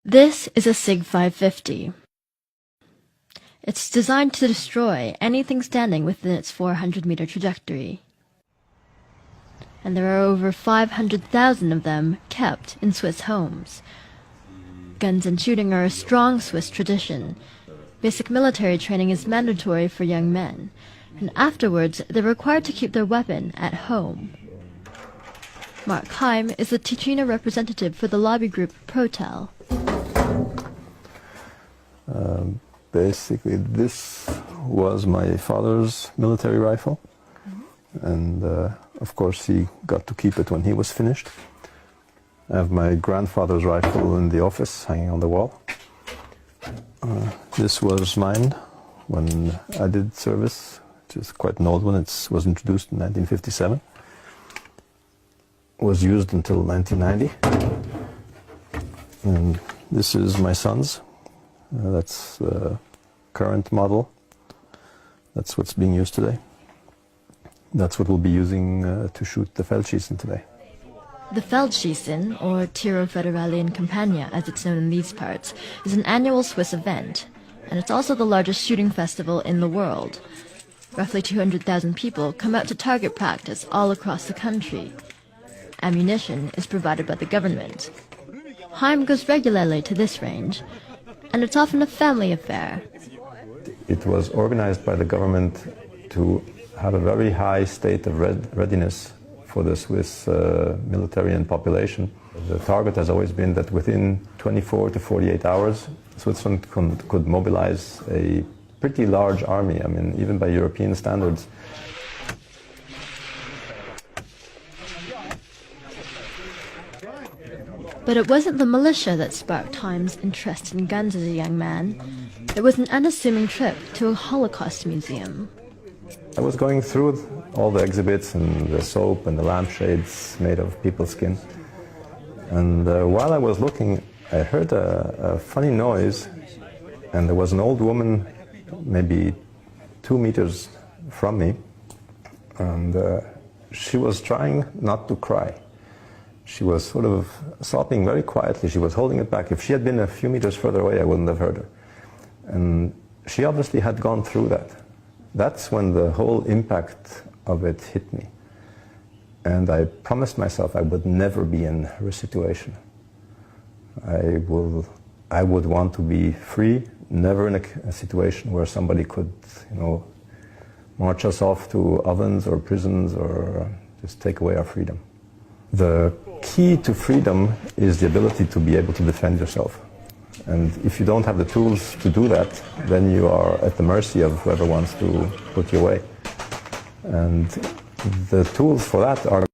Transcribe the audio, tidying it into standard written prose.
This is a SIG 550. It's designed to destroy anything standing within its 400-meter trajectory. And there are over 500,000 of them kept in Swiss homes. Guns and shooting are a strong Swiss tradition. Basic military training is mandatory for young men, and afterwards they're required to keep their weapon at home. Mark Heim is the Ticino representative for the lobby group Protel. Basically, this was my father's military rifle, and of course he got to keep it when he was finished. I have my grandfather's rifle in the office, hanging on the wall. This was mine when I did service, which is quite an old one. It was introduced in 1957. Was used until 1990. And this is my son's. That's the current model. That's what's being used today. That's what we'll be using to shoot the Feldschießen today. The Feldschießen, or Tiro Federale in Campagna as it's known in these parts, is an annual Swiss event, and it's also the largest shooting festival in the world. Roughly 200,000 people come out to target practice all across the country. Ammunition is provided by the government. Heim goes regularly to this range, and it's often a family affair. It was organized by the government to have a very high state of readiness for the Swiss military and population. The target has always been that within 24 to 48 hours, Switzerland could mobilize a pretty large army, I mean, even by European standards. But it wasn't the militia that sparked Heim's interest in guns as a young man. It was an unassuming trip to a Holocaust museum. I was going through all the exhibits and the soap and the lampshades made of people's skin. And while I was looking, I heard a funny noise, and there was an old woman maybe 2 meters from me, and she was trying not to cry. She was sort of sobbing very quietly. She was holding it back. If she had been a few meters further away, I wouldn't have heard her. And she obviously had gone through that. That's when the whole impact of it hit me. And I promised myself I would never be in her situation. I would want to be free, never in a situation where somebody could, march us off to ovens or prisons or just take away our freedom. The key to freedom is the ability to be able to defend yourself. And if you don't have the tools to do that, then you are at the mercy of whoever wants to put you away. And the tools for that are